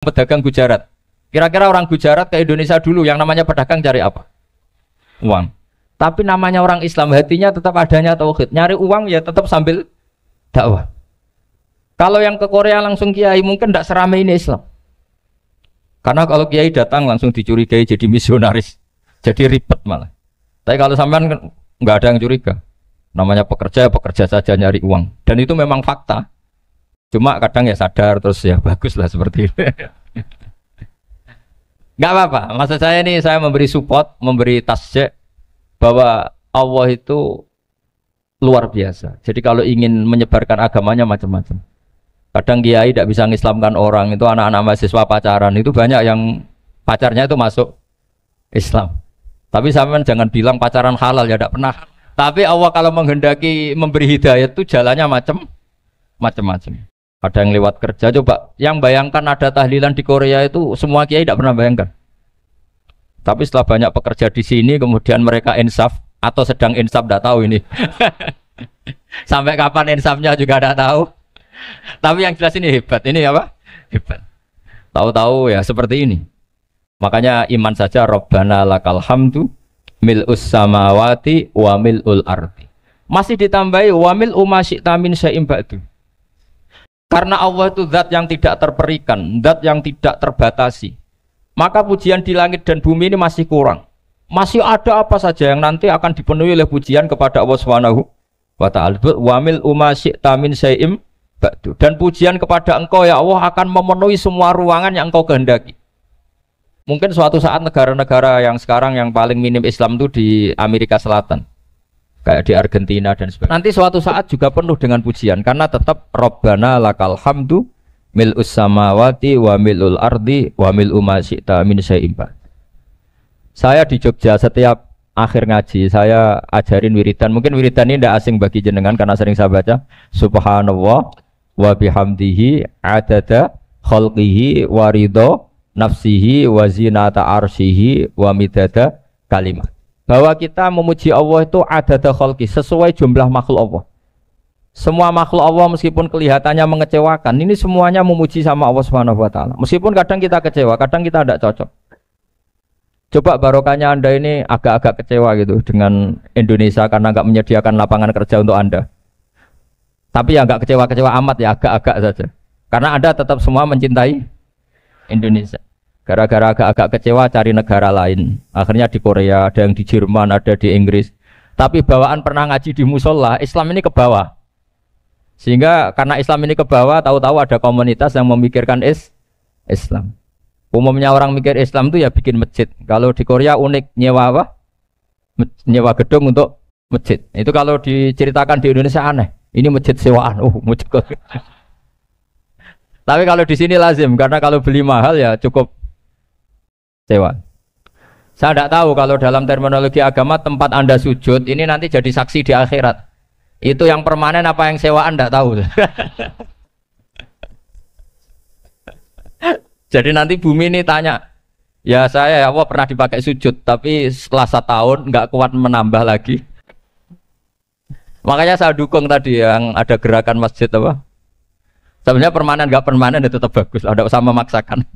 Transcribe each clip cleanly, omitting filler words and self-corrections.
Pedagang Gujarat. Kira-kira orang Gujarat ke Indonesia dulu yang namanya pedagang cari apa? Uang. Tapi namanya orang Islam hatinya tetap adanya tauhid. Nyari uang ya tetap sambil dakwah. Kalau yang ke Korea langsung kiai mungkin tidak seramai ini Islam. Karena kalau kiai datang langsung dicurigai jadi misionaris. Jadi ribet malah. Tapi kalau sampean nggak ada yang curiga. Namanya pekerja, pekerja saja nyari uang. Dan itu memang fakta. Cuma kadang ya sadar terus ya bagus lah seperti itu. Nggak apa-apa. Maksud saya ini saya memberi support, memberi tasjek bahwa Allah itu luar biasa. Jadi kalau ingin menyebarkan agamanya macam-macam. Kadang kiai tidak bisa mengislamkan orang, itu anak-anak mahasiswa pacaran itu banyak yang pacarnya itu masuk Islam. Tapi sampean jangan bilang pacaran halal ya, tidak pernah. Tapi Allah kalau menghendaki memberi hidayah itu jalannya macam-macam. Ada yang lewat kerja, coba yang bayangkan ada tahlilan di Korea itu semua kiai tidak pernah bayangkan. Tapi setelah banyak pekerja di sini, kemudian mereka insaf atau sedang insaf, tidak tahu ini. Sampai kapan insafnya juga tidak tahu. Tapi yang jelas ini hebat. Ini apa? Hebat. Tahu-tahu ya seperti ini. Makanya iman saja Rabbana lakal hamdu mil'us samawati wa mil'ul ardi. Masih ditambahi wa mil'u ma syi'ta min syai'in ba'du. Karena Allah itu zat yang tidak terperikan, zat yang tidak terbatasi. Maka pujian di langit dan bumi ini masih kurang. Masih ada apa saja yang nanti akan dipenuhi oleh pujian kepada Allah Subhanahu wa ta'ala. Wa mil'u ma syi'ta min syai'in ba'du. Dan pujian kepada Engkau ya Allah akan memenuhi semua ruangan yang Engkau kehendaki. Mungkin suatu saat negara-negara yang sekarang yang paling minim Islam itu di Amerika Selatan, kayak di Argentina dan sebagainya. Nanti suatu saat juga penuh dengan pujian karena tetap Rabbana lakal hamdu mil'us samawati wa mil'ul ardi wa mil'u ma syi'ta min syai'in ba'd. Saya di Jogja setiap akhir ngaji saya ajarin wiridan. Mungkin wiridan ini tidak asing bagi jenengan karena sering saya baca. Subhanallah wa bihamdihi adada khalqihi wa ridho nafsihi wa zinata arsyihi wa midada kalimat. Bahwa kita memuji Allah itu adada khalqi, sesuai jumlah makhluk Allah. Semua makhluk Allah meskipun kelihatannya mengecewakan, ini semuanya memuji sama Allah Subhanahu wa taala. Meskipun kadang kita kecewa, kadang kita tidak cocok. Coba barokahnya Anda ini agak-agak kecewa gitu dengan Indonesia karena nggak menyediakan lapangan kerja untuk Anda. Tapi ya nggak kecewa-kecewa amat ya, agak-agak saja. Karena Anda tetap semua mencintai Indonesia. Gara-gara agak-agak kecewa cari negara lain. Akhirnya di Korea, ada yang di Jerman, ada di Inggris. Tapi bawaan pernah ngaji di musola, Islam ini ke bawah. Sehingga karena Islam ini ke bawah, tahu-tahu ada komunitas yang memikirkan Islam. Umumnya orang mikir Islam itu ya bikin masjid. Kalau di Korea unik, nyewa apa? Nyewa gedung untuk masjid. Itu kalau diceritakan di Indonesia aneh. Ini masjid sewaan. Masjid. Tapi kalau di sini lazim, karena kalau beli mahal ya cukup sewa. Saya tidak tahu kalau dalam terminologi agama tempat Anda sujud ini nanti jadi saksi di akhirat. Itu yang permanen apa yang sewaan tidak tahu. Jadi nanti bumi ini tanya, ya saya ya Allah pernah dipakai sujud, tapi setelah 1 tahun nggak kuat menambah lagi. Makanya saya dukung tadi yang ada gerakan masjid apa. Sebenarnya permanen nggak permanen itu tetap bagus, ada usah memaksakan.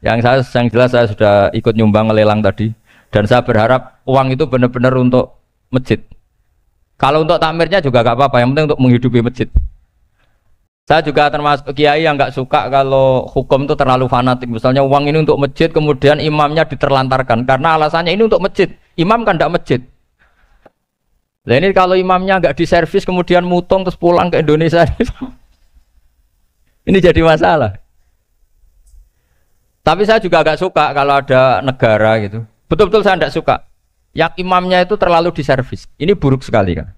yang jelas saya sudah ikut nyumbang lelang tadi, dan saya berharap uang itu benar-benar untuk masjid. Kalau untuk takmirnya juga nggak apa-apa, yang penting untuk menghidupi masjid. Saya juga termasuk kiai yang nggak suka kalau hukum itu terlalu fanatik. Misalnya uang ini untuk masjid, kemudian imamnya diterlantarkan karena alasannya ini untuk masjid. Imam kan tidak masjid. Nah ini kalau imamnya nggak diservis kemudian mutung terus pulang ke Indonesia. Ini jadi masalah. Tapi saya juga agak suka kalau ada negara gitu. Betul-betul saya tidak suka. Yang imamnya itu terlalu diservis. Ini buruk sekali kan.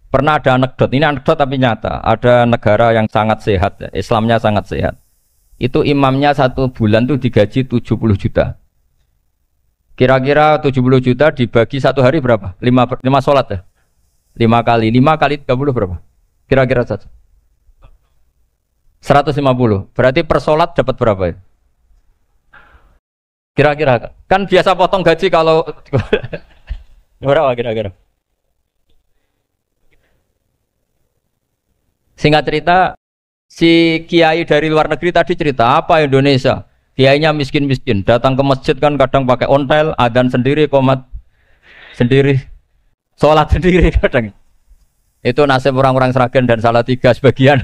Pernah ada anekdot, ini anekdot tapi nyata. Ada negara yang sangat sehat, ya. Islamnya sangat sehat. Itu imamnya 1 bulan tuh digaji 70 juta. Kira-kira 70 juta dibagi 1 hari berapa? 5 sholat ya? 5 kali 30 berapa? Kira-kira saja. 150. Berarti per sholat dapat berapa ya? Kira-kira kan biasa potong gaji kalau berapa kira-kira? Singkat cerita Si kiai dari luar negeri tadi cerita apa Indonesia? Kiainya miskin-miskin, datang ke masjid kan kadang pakai ontel, adzan sendiri, komat sendiri, sholat sendiri kadang. Itu nasib orang-orang Sragen dan Salatiga sebagian.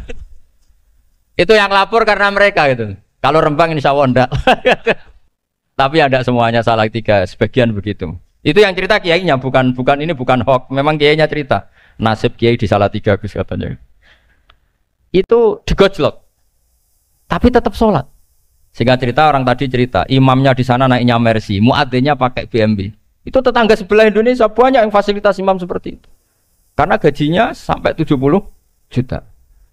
Itu yang lapor karena mereka itu. Kalau Rembang insya Allah enggak. Tapi ada semuanya Salatiga, sebagian begitu. Itu yang cerita kiainya, bukan ini bukan hoax. Memang kiainya cerita nasib kiai di Salatiga Gus katanya. Itu digojlok, tapi tetap sholat. Sehingga cerita orang tadi cerita, imamnya di sana naiknya Mercy, muadzinnya pakai BMW. Itu tetangga sebelah Indonesia banyak yang fasilitas imam seperti itu. Karena gajinya sampai 70 juta.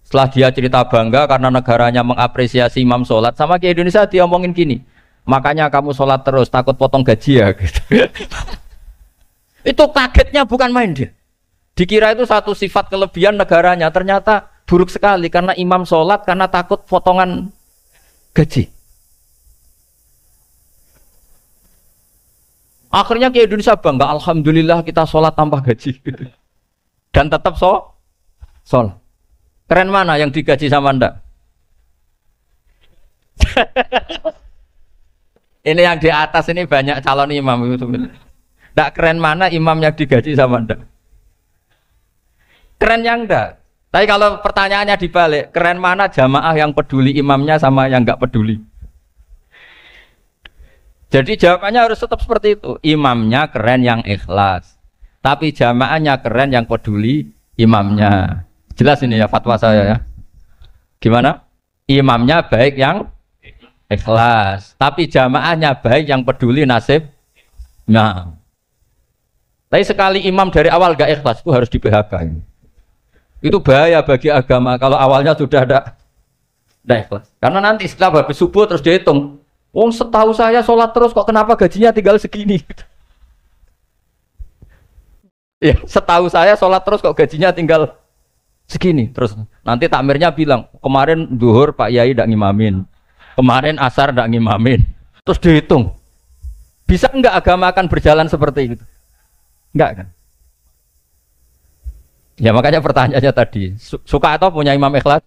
Setelah dia cerita bangga karena negaranya mengapresiasi imam sholat, sama kayak Indonesia dia omongin gini, makanya kamu sholat terus, takut potong gaji ya. Gitu. Itu kagetnya bukan main dia. Dikira itu satu sifat kelebihan negaranya, ternyata buruk sekali karena imam sholat karena takut potongan gaji. Akhirnya ke Indonesia bangga, alhamdulillah kita sholat tanpa gaji. Dan tetap sholat. Keren mana yang digaji sama Anda? Ini yang di atas ini banyak calon imam. Tidak keren mana imam yang digaji sama Anda? Keren yang enggak. Tapi kalau pertanyaannya dibalik, keren mana jamaah yang peduli imamnya sama yang enggak peduli? Jadi jawabannya harus tetap seperti itu. Imamnya keren yang ikhlas. Tapi jamaahnya keren yang peduli imamnya. Jelas ini ya fatwa saya ya. Gimana? Imamnya baik yang ikhlas. Tapi jamaahnya baik yang peduli nasib. Nah. Tapi sekali imam dari awal gak ikhlas itu harus di PHK. Itu bahaya bagi agama kalau awalnya sudah ada ikhlas. Karena nanti setelah habis subuh terus dihitung. Wong setahu saya sholat terus kok kenapa gajinya tinggal segini? Ya, setahu saya sholat terus kok gajinya tinggal segini. Terus nanti takmirnya bilang kemarin duhur Pak Yai tidak ngimamin, kemarin asar tidak ngimamin. Terus dihitung, bisa enggak agama akan berjalan seperti itu? Enggak kan? Ya makanya pertanyaannya tadi, suka atau punya imam ikhlas?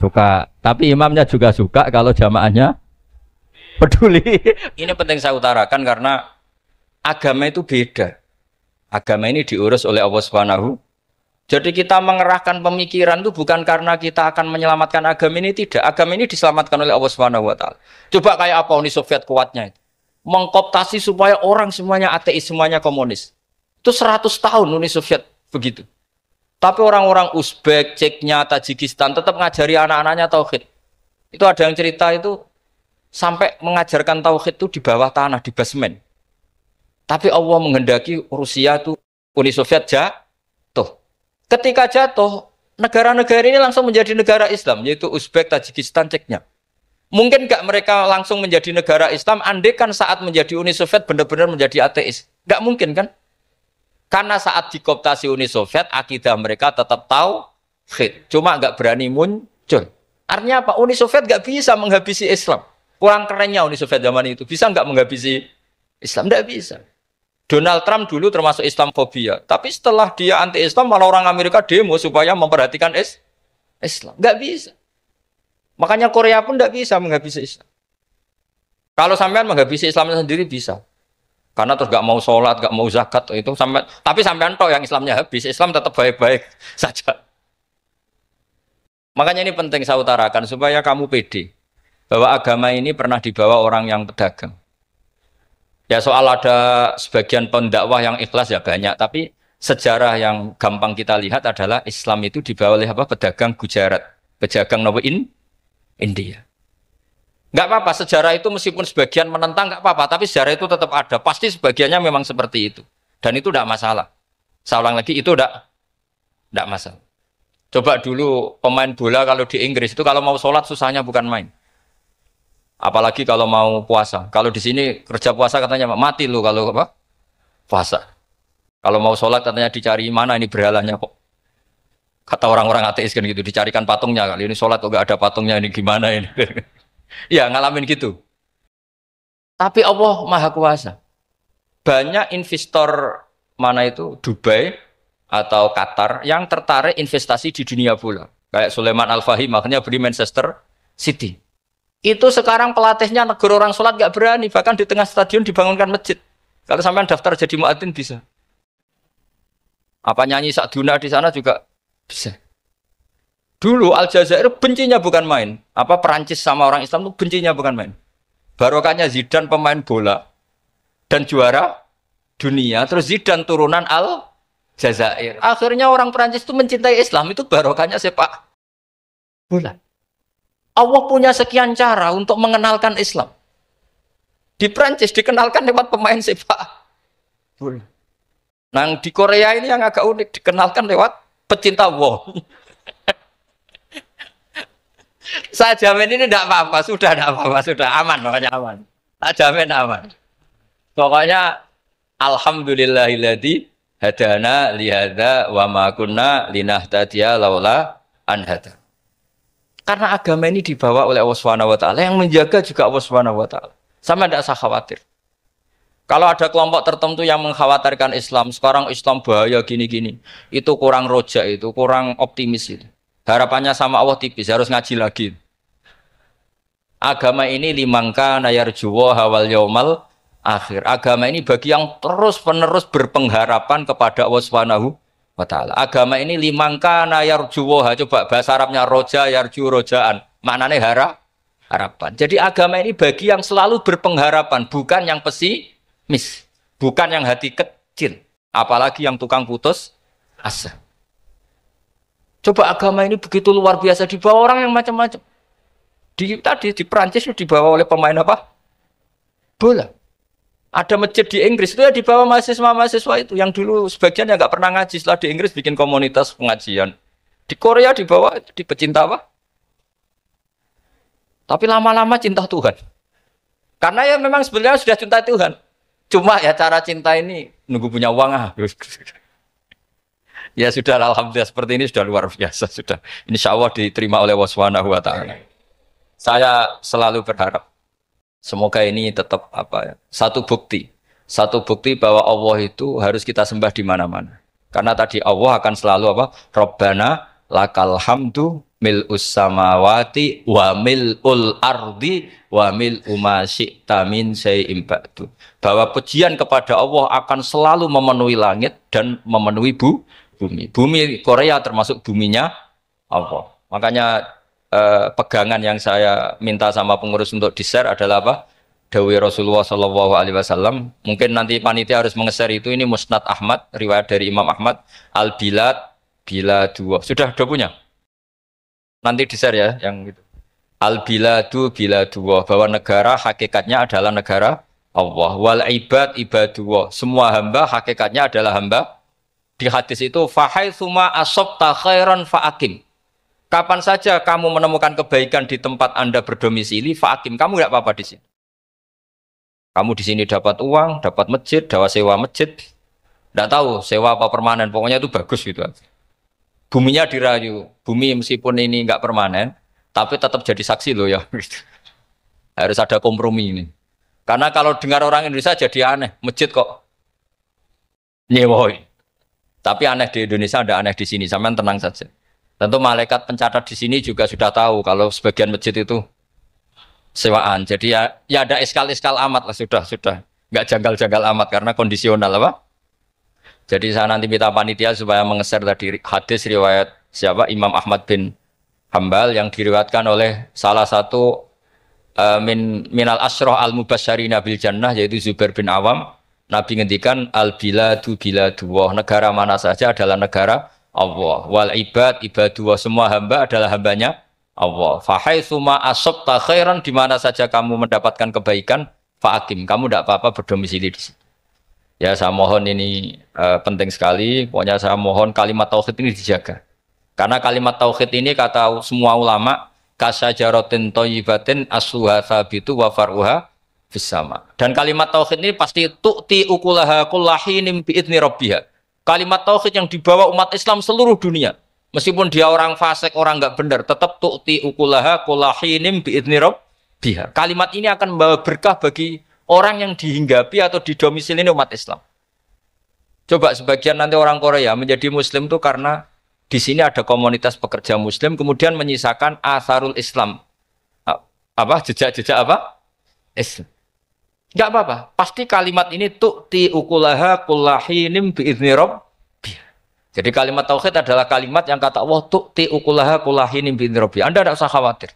Suka, tapi imamnya juga suka kalau jamaahnya peduli. Ini penting saya utarakan karena agama itu beda. Agama ini diurus oleh Allah Subhanahu. Jadi kita mengerahkan pemikiran itu bukan karena kita akan menyelamatkan agama ini, tidak. Agama ini diselamatkan oleh Allah Subhanahu wa taala. Coba kayak apa Uni Soviet kuatnya itu. Mengkooptasi supaya orang semuanya ateis, semuanya komunis. Itu 100 tahun Uni Soviet begitu. Tapi orang-orang Uzbek, Ceknya, Tajikistan tetap ngajari anak-anaknya tauhid. Itu ada yang cerita itu sampai mengajarkan tauhid itu di bawah tanah, di basement. Tapi Allah menghendaki Rusia itu Uni Soviet jatuh. Ketika jatuh, negara-negara ini langsung menjadi negara Islam, yaitu Uzbek, Tajikistan, Ceknya. Mungkin nggak mereka langsung menjadi negara Islam, andai kan saat menjadi Uni Soviet benar-benar menjadi ateis. Nggak mungkin kan? Karena saat dikooptasi Uni Soviet, akidah mereka tetap tauhid. Cuma nggak berani muncul. Artinya apa? Uni Soviet nggak bisa menghabisi Islam. Kurang kerennya Uni Soviet zaman itu. Bisa nggak menghabisi Islam? Nggak bisa. Donald Trump dulu termasuk Islamfobia. Tapi setelah dia anti-Islam, malah orang Amerika demo supaya memperhatikan Islam. Nggak bisa. Makanya Korea pun nggak bisa menghabisi Islam. Kalau sampean menghabisi Islam sendiri bisa. Karena terus nggak mau sholat, nggak mau zakat. Itu sampai, tapi sampean toh yang Islamnya habis. Islam tetap baik-baik saja. Makanya ini penting saya utarakan supaya kamu pede. Bahwa agama ini pernah dibawa orang yang pedagang. Ya soal ada sebagian pendakwah yang ikhlas ya banyak, tapi sejarah yang gampang kita lihat adalah Islam itu dibawa oleh apa? Pedagang Gujarat, pedagang India. Nggak apa-apa, sejarah itu meskipun sebagian menentang nggak apa-apa, tapi sejarah itu tetap ada. Pasti sebagiannya memang seperti itu, dan itu tidak masalah. Saya ulang lagi, itu tidak masalah. Coba dulu pemain bola kalau di Inggris itu kalau mau sholat susahnya bukan main. Apalagi kalau mau puasa. Kalau di sini kerja puasa katanya mati lu kalau apa? Puasa. Kalau mau sholat katanya dicari mana ini berhalanya kok. Kata orang-orang ateis kan gitu, dicarikan patungnya. Kali ini sholat kok gak ada patungnya, ini gimana ini? Ya ngalamin gitu. Tapi Allah Maha Kuasa. Banyak investor mana itu Dubai atau Qatar yang tertarik investasi di dunia bola. Kayak Sulaiman Al-Fahim makanya beli Manchester City. Itu sekarang pelatihnya negara orang sholat gak berani, bahkan di tengah stadion dibangunkan masjid. Kalau sampai daftar jadi muadzin bisa. Apa nyanyi Sakduna di sana juga bisa. Dulu Aljazair bencinya bukan main. Apa Perancis sama orang Islam itu bencinya bukan main. Barokahnya Zidane pemain bola dan juara dunia, terus Zidane turunan Aljazair. Akhirnya orang Perancis itu mencintai Islam, itu barokahnya sepak bola. Allah punya sekian cara untuk mengenalkan Islam. Di Perancis dikenalkan lewat pemain sepak bola. Nah di Korea ini yang agak unik, dikenalkan lewat pecinta wong. Saya jamin ini tidak apa-apa, sudah tidak apa-apa, sudah aman, pokoknya aman. Saya jamin aman. Pokoknya alhamdulillahilladzi hadana lihada wa ma kunna linahtadiya laula an hada. Karena agama ini dibawa oleh Allah Subhanahu wa taala, yang menjaga juga Allah Subhanahu wa taala. Sama tidak usah khawatir. Kalau ada kelompok tertentu yang mengkhawatirkan Islam, sekarang Islam bahaya gini-gini, itu kurang rojak, itu kurang optimis itu. Harapannya sama Allah tipis, harus ngaji lagi. Agama ini limangka nayarjuwa hawal yaumal akhir. Agama ini bagi yang terus-menerus berpengharapan kepada Allah Subhanahu wa taala. Agama ini limangka nayarjuwa, coba bahasa Arabnya roja yarju rojaan. Maknanya harapan. Jadi agama ini bagi yang selalu berpengharapan, bukan yang pesimis, bukan yang hati kecil, apalagi yang tukang putus asa. Coba agama ini begitu luar biasa, dibawa orang yang macam-macam. Di Perancis itu dibawa oleh pemain apa? Bola. Ada masjid di Inggris itu ya dibawa mahasiswa-mahasiswa itu yang dulu sebagian yang nggak pernah ngaji, setelah di Inggris bikin komunitas pengajian. Di Korea dibawa di pecinta apa? Tapi lama-lama cinta Tuhan. Karena ya memang sebenarnya sudah cinta Tuhan. Cuma ya cara cinta ini nunggu punya uang ah. Ya sudah, alhamdulillah seperti ini sudah luar biasa sudah. Insya Allah diterima oleh Allah Subhanahu wa taala. Saya selalu berharap semoga ini tetap apa ya, satu bukti bahwa Allah itu harus kita sembah di mana-mana. Karena tadi Allah akan selalu apa? Rabbana lakal hamdu mil'us samawati wa mil'ul ardi wa mil'u ma syi'ta min syai'in ba'du. Bahwa pujian kepada Allah akan selalu memenuhi langit dan memenuhi bumi. Bumi Korea termasuk buminya Allah. Makanya pegangan yang saya minta sama pengurus untuk di-share adalah apa? Dawai Rasulullah Shallallahu Alaihi Wasallam. Mungkin nanti panitia harus menge-share itu. Ini Musnad Ahmad, riwayat dari Imam Ahmad. Al-Bilad bila dua. Sudah punya? Nanti di-share ya yang itu. Al-Biladu bila dua. Bahwa negara hakikatnya adalah negara Allah. Wal ibad ibadullah. Semua hamba hakikatnya adalah hamba. Di hadis itu fahaitsuma asabta khairan faakim. Kapan saja kamu menemukan kebaikan di tempat Anda berdomisili, faakim, kamu enggak apa-apa di sini. Kamu di sini dapat uang, dapat masjid, dapat sewa masjid. Enggak tahu sewa apa permanen, pokoknya itu bagus gitu. Buminya dirayu. Bumi meskipun ini enggak permanen, tapi tetap jadi saksi loh ya. Harus ada kompromi ini. Karena kalau dengar orang Indonesia jadi aneh, masjid kok nyewoi. Tapi aneh di Indonesia, ada aneh di sini. Sampean tenang saja. Tentu malaikat pencatat di sini juga sudah tahu kalau sebagian masjid itu sewaan. Jadi ya ada eskal-eskal amat lah, sudah. Nggak janggal-janggal amat karena kondisional apa? Jadi saya nanti minta panitia supaya mengeser tadi hadis riwayat siapa? Imam Ahmad bin Hambal yang diriwayatkan oleh salah satu minal asyrah al-mubasysyirina bil jannah, yaitu Zubair bin Awam. Nabi ngendikan al-biladu biladullah, negara mana saja adalah negara Allah. Wal ibad ibadullah, semua hamba adalah hambanya Allah. Fa haitsuma asabta khairan, di mana saja kamu mendapatkan kebaikan, fa'akim, kamu tidak apa-apa berdomisili di sini. Ya saya mohon ini penting sekali. Pokoknya saya mohon kalimat tauhid ini dijaga. Karena kalimat tauhid ini kata semua ulama kasajaratin thayyibatin asluha tsabitu wa far'uha fis-sama. Dan kalimat tauhid ini pasti tu'ti ukulaha kullahinim bi'idzni rabbiha. Kalimat tauhid yang dibawa umat Islam seluruh dunia. Meskipun dia orang fasik, orang enggak benar, tetap tu'ti ukulaha kullahinim bi'idzni rabbiha. Kalimat ini akan membawa berkah bagi orang yang dihinggapi atau didomisili umat Islam. Coba sebagian nanti orang Korea menjadi muslim itu karena Di sini ada komunitas pekerja Muslim, kemudian menyisakan asarul Islam. Apa? Jejak-jejak apa? Islam. Enggak apa-apa. Pasti kalimat ini tu'ti ukulaha kullahinim bi'izni rabbi. Jadi kalimat tauhid adalah kalimat yang kata Allah tu'ti ukulaha kullahinim bi'izni rabbi. Anda tidak usah khawatir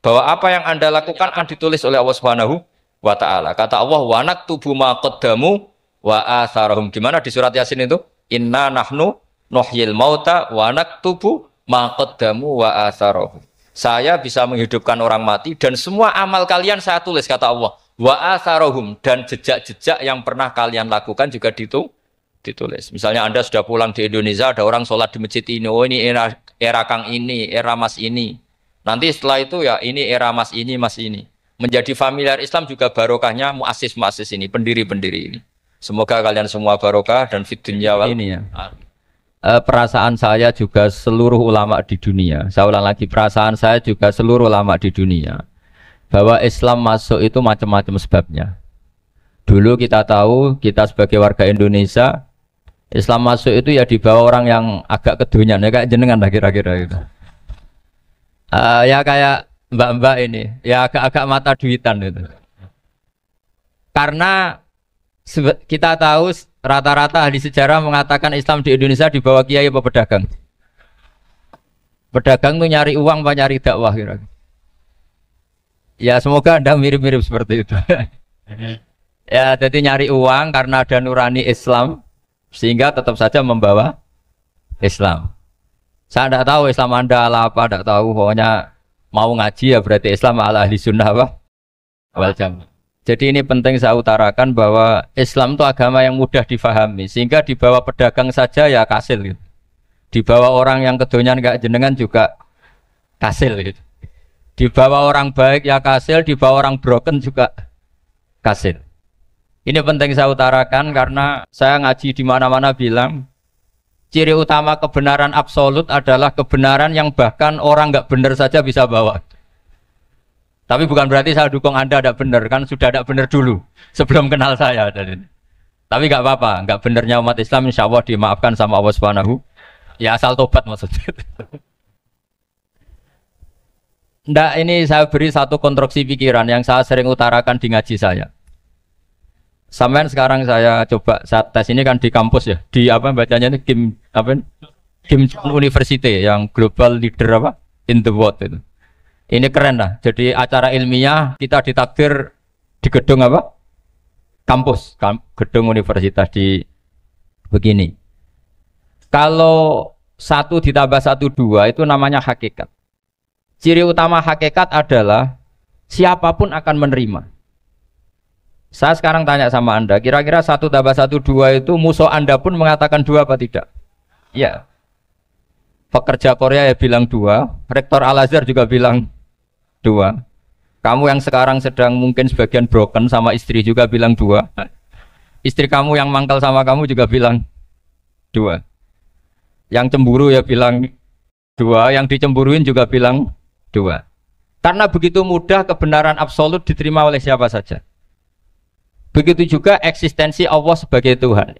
bahwa apa yang Anda lakukan akan ditulis oleh Allah Subhanahu wa ta'ala. Kata Allah wa naktubu ma qaddamu wa atharahum. Gimana di surat Yasin itu? Inna nahnu nuhyil mauta wa naktubu ma qaddamu wa atharahum. Saya bisa menghidupkan orang mati dan semua amal kalian saya tulis, kata Allah. Wa atharahum, dan jejak-jejak yang pernah kalian lakukan juga ditulis. Misalnya Anda sudah pulang di Indonesia, ada orang sholat di masjid ini, oh ini era Kang ini, era Mas ini. Nanti setelah itu ya ini era Mas ini, Mas ini. Menjadi familiar Islam juga barokahnya muassis-muassis ini, pendiri-pendiri ini. Semoga kalian semua barokah dan fid dunya wal ini ya. Perasaan saya juga seluruh ulama di dunia. Saya ulang lagi, perasaan saya juga seluruh ulama di dunia. Bahwa Islam masuk itu macam-macam sebabnya. Dulu kita tahu, kita sebagai warga Indonesia, Islam masuk itu ya dibawa orang yang agak kedonyan, ya kayak jenengan lah kira-kira gitu. Ya kayak mbak-mbak ini, ya agak-agak mata duitan itu. Karena kita tahu rata-rata ahli sejarah mengatakan Islam di Indonesia dibawa kiai apa pedagang. Pedagang itu nyari uang apa nyari dakwah kira-kira. Ya semoga Anda mirip-mirip seperti itu. Ya jadi nyari uang karena ada nurani Islam sehingga tetap saja membawa Islam. Saya tidak tahu Islam Anda ala apa, tidak tahu, pokoknya mau ngaji ya berarti Islam ala ahli sunnah apa? Wal jamaah. Jadi ini penting saya utarakan bahwa Islam itu agama yang mudah difahami, sehingga dibawa pedagang saja ya kasil gitu. Dibawa orang yang kedonyan kayak jenengan juga kasil gitu. Dibawa orang baik ya kasil, dibawa orang broken juga kasil. Ini penting saya utarakan karena saya ngaji di mana-mana bilang ciri utama kebenaran absolut adalah kebenaran yang bahkan orang nggak benar saja bisa bawa. Tapi bukan berarti saya dukung Anda tidak benar, kan sudah tidak benar dulu sebelum kenal saya. Tapi nggak apa-apa, nggak benarnya umat Islam insya Allah dimaafkan sama Allah Subhanahu. Ya asal tobat maksudnya. Nggak, ini saya beri satu konstruksi pikiran yang saya sering utarakan di ngaji saya. Sampai sekarang saya coba saat tes ini kan di kampus ya, di apa bacanya ini Kim University yang global leader apa in the world itu. Ini keren lah. Jadi acara ilmiah kita ditakdir di gedung apa? Kampus, gedung universitas di begini. Kalau 1 ditambah 1 2 itu namanya hakikat. Ciri utama hakikat adalah siapapun akan menerima. Saya sekarang tanya sama Anda, kira-kira 1 tambah 1 2 itu musuh Anda pun mengatakan 2 apa tidak? Ya. Pekerja Korea ya bilang 2, rektor Al-Azhar juga bilang 2. Kamu yang sekarang sedang mungkin sebagian broken sama istri juga bilang 2. Istri kamu yang mangkal sama kamu juga bilang 2. Yang cemburu ya bilang 2, yang dicemburuin juga bilang 2. Karena begitu mudah kebenaran absolut diterima oleh siapa saja. Begitu juga eksistensi Allah sebagai Tuhan.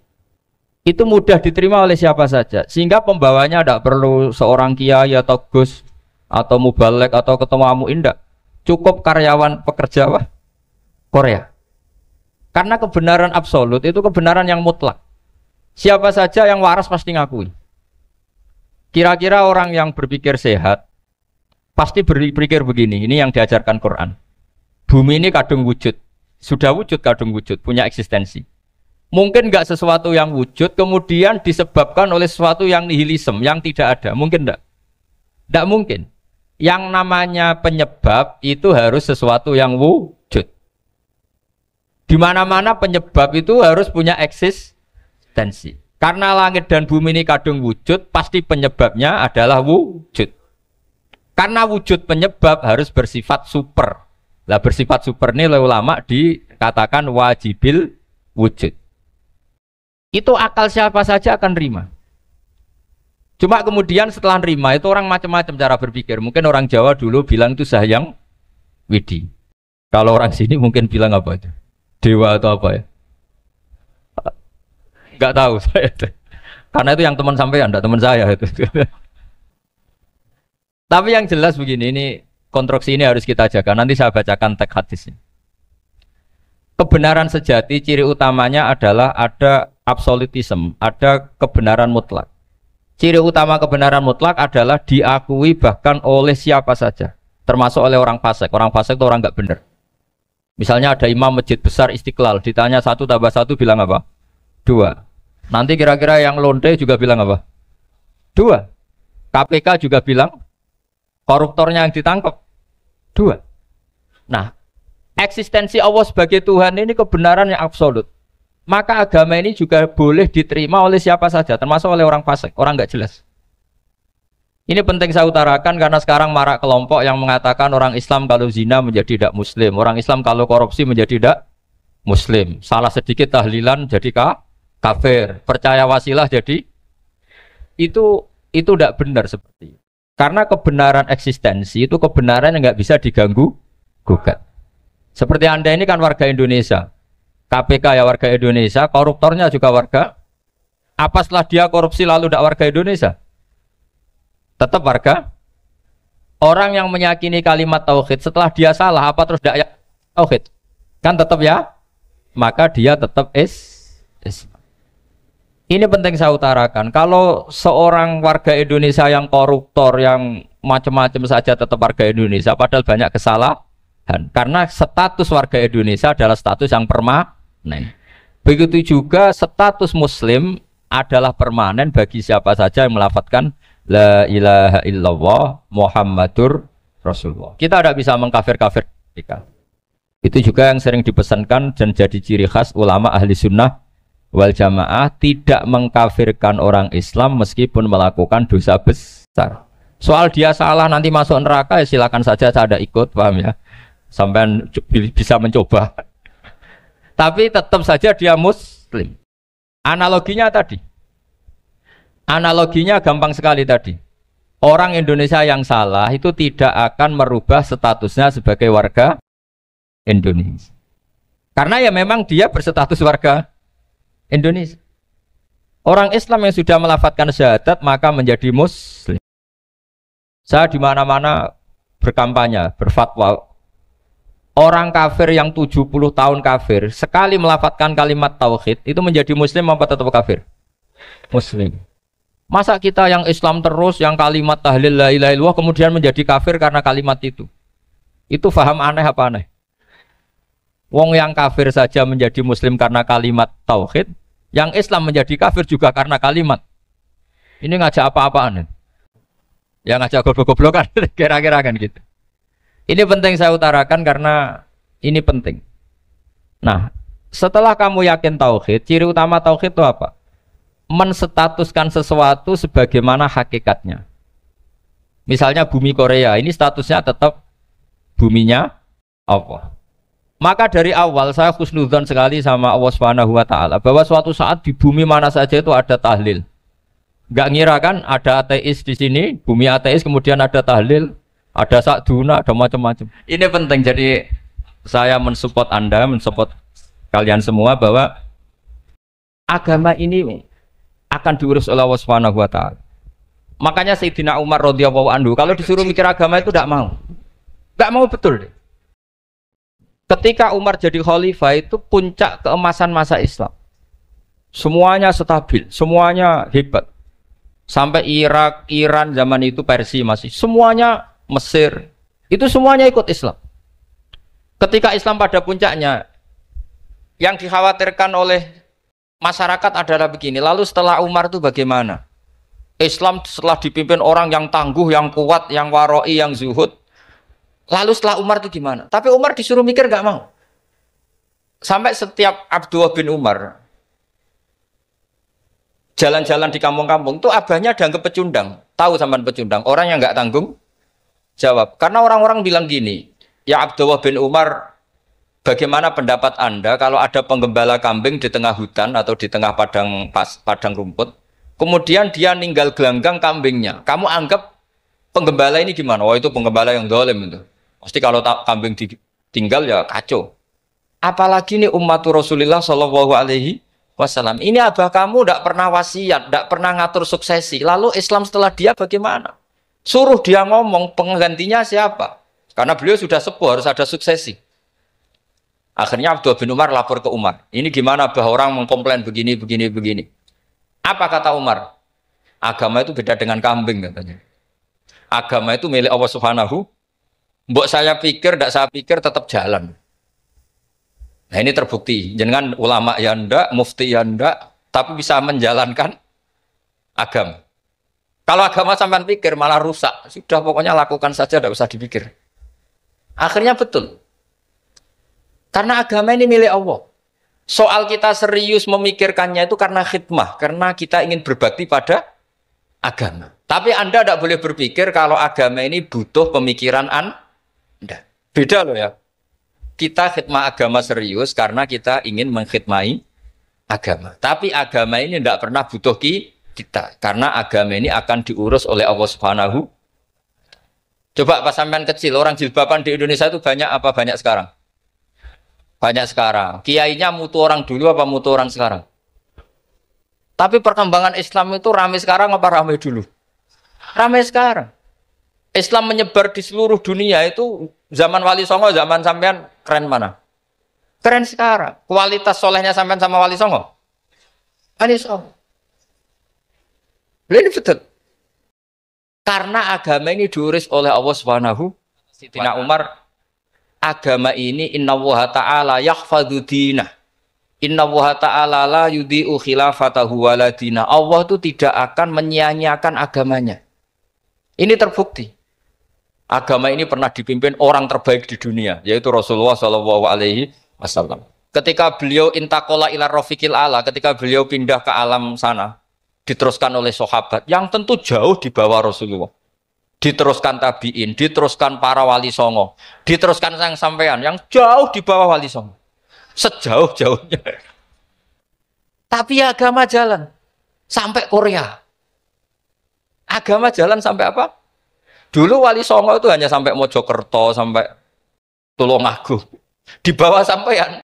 Itu mudah diterima oleh siapa saja. Sehingga pembawanya tidak perlu seorang kiai atau gus atau mubalek atau ketua muin, enggak. Cukup karyawan pekerja Korea. Karena kebenaran absolut itu kebenaran yang mutlak. Siapa saja yang waras pasti ngakui. Kira-kira orang yang berpikir sehat pasti berpikir begini, ini yang diajarkan Quran. Bumi ini kadung wujud. Sudah wujud kadung wujud, punya eksistensi. Mungkin enggak sesuatu yang wujud kemudian disebabkan oleh sesuatu yang nihilisme, yang tidak ada. Mungkin enggak? Enggak mungkin. Yang namanya penyebab itu harus sesuatu yang wujud. Di mana-mana penyebab itu harus punya eksistensi. Karena langit dan bumi ini kadung wujud, pasti penyebabnya adalah wujud. Karena wujud penyebab harus bersifat super. Lah bersifat super ini oleh ulama dikatakan wajibil wujud. Itu akal siapa saja akan terima. Cuma kemudian setelah nerima itu orang macam-macam cara berpikir. Mungkin orang Jawa dulu bilang itu Sahyang Widi. Kalau orang sini mungkin bilang apa itu? Dewa atau apa ya? Enggak tahu saya. Karena itu yang teman sampean, enggak teman saya itu. Tapi yang jelas begini, ini konstruksi ini harus kita jaga. Nanti saya bacakan teks hadisnya. Kebenaran sejati ciri utamanya adalah ada absolutisme, ada kebenaran mutlak. Ciri utama kebenaran mutlak adalah diakui bahkan oleh siapa saja, termasuk oleh orang fasik. Orang fasik itu orang nggak benar. Misalnya ada imam masjid besar Istiqlal, ditanya 1 tambah 1 bilang apa? 2. Nanti kira-kira yang lonte juga bilang apa? 2. KPK juga bilang koruptornya yang ditangkap 2. Nah, eksistensi Allah sebagai Tuhan ini kebenaran yang absolut. Maka agama ini juga boleh diterima oleh siapa saja, termasuk oleh orang fasik, orang nggak jelas. Ini penting saya utarakan karena sekarang marak kelompok yang mengatakan orang Islam kalau zina menjadi tidak muslim, orang Islam kalau korupsi menjadi tidak muslim. Salah sedikit tahlilan jadi kafir, percaya wasilah jadi itu tidak benar seperti itu. Karena kebenaran eksistensi itu kebenaran yang nggak bisa diganggu gugat. Seperti Anda ini kan warga Indonesia, KPK ya warga Indonesia, koruptornya juga warga. Apa setelah dia korupsi lalu tidak warga Indonesia? Tetap warga. Orang yang meyakini kalimat tauhid setelah dia salah apa terus tidak ya tauhid? Kan tetap ya. Maka dia tetap Islam. Ini penting saya utarakan. Kalau seorang warga Indonesia yang koruptor, yang macam-macam saja tetap warga Indonesia, padahal banyak kesalahan. Karena status warga Indonesia adalah status yang permanen. Begitu juga status Muslim adalah permanen bagi siapa saja yang melafadzkan La ilaha illallah Muhammadur Rasulullah. Kita tidak bisa mengkafir-kafir mereka. Itu juga yang sering dipesankan dan jadi ciri khas ulama ahli sunnah wal jamaah, tidak mengkafirkan orang Islam meskipun melakukan dosa besar. Soal dia salah nanti masuk neraka ya silakan saja, saya ada ikut, paham ya, sampai bisa mencoba. Tapi tetap saja dia muslim. Analoginya gampang sekali tadi. Orang Indonesia yang salah itu tidak akan merubah statusnya sebagai warga Indonesia. Karena ya memang dia berstatus warga Indonesia. Orang Islam yang sudah melafadzkan syahadat maka menjadi muslim. Saya di mana-mana berkampanye, berfatwa. Orang kafir yang 70 tahun kafir, sekali melafadzkan kalimat tauhid itu menjadi muslim apa tetap kafir? Muslim. Masa kita yang Islam terus, yang kalimat tahlil la ilaha illallah kemudian menjadi kafir karena kalimat itu? Itu faham aneh apa aneh? Wong yang kafir saja menjadi muslim karena kalimat tauhid, yang Islam menjadi kafir juga karena kalimat. Ini ngajak apa-apaan? Ya ngajak goblok-goblokan, kira-kira kan gitu. Ini penting saya utarakan karena ini penting. Nah, setelah kamu yakin tauhid, ciri utama tauhid itu apa? Menstatuskan sesuatu sebagaimana hakikatnya. Misalnya bumi Korea, ini statusnya tetap buminya Allah. Maka dari awal saya husnudzon sekali sama Allah Subhanahu wa taala bahwa suatu saat di bumi mana saja itu ada tahlil. Enggak ngira kan ada ateis di sini, bumi ateis kemudian ada tahlil, ada sakduna, ada macam-macam. Ini penting, jadi saya mensupport Anda, mensupport kalian semua bahwa agama ini akan diurus oleh Allah Subhanahu wa taala. Makanya Sayyidina Umar radhiyallahu anhu kalau disuruh mikir agama itu tidak mau. Enggak mau betul deh. Ketika Umar jadi khalifah itu puncak keemasan masa Islam. Semuanya stabil, semuanya hebat. Sampai Irak, Iran zaman itu Persia masih, semuanya Mesir, itu semuanya ikut Islam. Ketika Islam pada puncaknya, yang dikhawatirkan oleh masyarakat adalah begini, lalu setelah Umar itu bagaimana? Islam setelah dipimpin orang yang tangguh, yang kuat, yang waroi, yang zuhud. Lalu setelah Umar itu gimana? Tapi Umar disuruh mikir gak mau. Sampai setiap Abdullah bin Umar jalan-jalan di kampung-kampung itu abahnya dianggap pecundang. Tahu sampean pecundang? Orang yang gak tanggung jawab. Karena orang-orang bilang gini, ya Abdullah bin Umar, bagaimana pendapat Anda kalau ada penggembala kambing di tengah hutan atau di tengah padang rumput, kemudian dia ninggal gelanggang kambingnya, kamu anggap penggembala ini gimana? Oh itu penggembala yang zalim itu. Pasti kalau kambing ditinggal ya kacau. Apalagi nih umat Rasulullah Shallallahu Alaihi wasallam. Ini abah kamu tidak pernah wasiat, tidak pernah ngatur suksesi. Lalu Islam setelah dia bagaimana? Suruh dia ngomong penggantinya siapa? Karena beliau sudah sepuh, harus ada suksesi. Akhirnya Abdullah bin Umar lapor ke Umar. Ini gimana abah orang mengkomplain begini, begini, begini. Apa kata Umar? Agama itu beda dengan kambing katanya. Agama itu milik Allah Subhanahu. Mbok saya pikir, tidak saya pikir tetap jalan. Nah ini terbukti. Jangan ulama ya ndak, mufti ya ndak, tapi bisa menjalankan agama. Kalau agama sampean pikir malah rusak. Sudah pokoknya lakukan saja, tidak usah dipikir. Akhirnya betul. Karena agama ini milik Allah. Soal kita serius memikirkannya itu karena khidmah, karena kita ingin berbakti pada agama. Tapi Anda tidak boleh berpikir kalau agama ini butuh pemikiran Anda. Beda loh ya. Kita khidmah agama serius karena kita ingin mengkhidmai agama. Tapi agama ini tidak pernah butuh kita. Karena agama ini akan diurus oleh Allah Subhanahu. Coba pas sampean kecil, orang jilbaban di Indonesia itu banyak apa banyak sekarang? Banyak sekarang. Kiainya mutu orang dulu apa mutu orang sekarang? Tapi perkembangan Islam itu ramai sekarang apa ramai dulu? Ramai sekarang. Islam menyebar di seluruh dunia itu zaman Wali Songo, zaman sampean keren mana? Keren sekarang. Kualitas solehnya sampean sama Wali Songo? Wali Songo. Ini betul. Karena agama ini diurus oleh Allah Subhanahu. Sayyidina Umar, agama ini innallaha ta'ala yahfadzu dinah. Innallaha ta'ala la yudhi'u khilafatahu waladina. Allah itu tidak akan menyia-nyiakan agamanya. Ini terbukti. Agama ini pernah dipimpin orang terbaik di dunia, yaitu Rasulullah SAW. Ketika beliau intakola ila rofiqil ala, ketika beliau pindah ke alam sana, diteruskan oleh sahabat yang tentu jauh di bawah Rasulullah. Diteruskan tabi'in, diteruskan para wali songo, diteruskan sang sampean yang jauh di bawah wali songo. Sejauh-jauhnya. Tapi agama jalan sampai Korea. Agama jalan sampai apa? Dulu Wali Songo itu hanya sampai Mojokerto, sampai Tulungagung. Di bawah sampean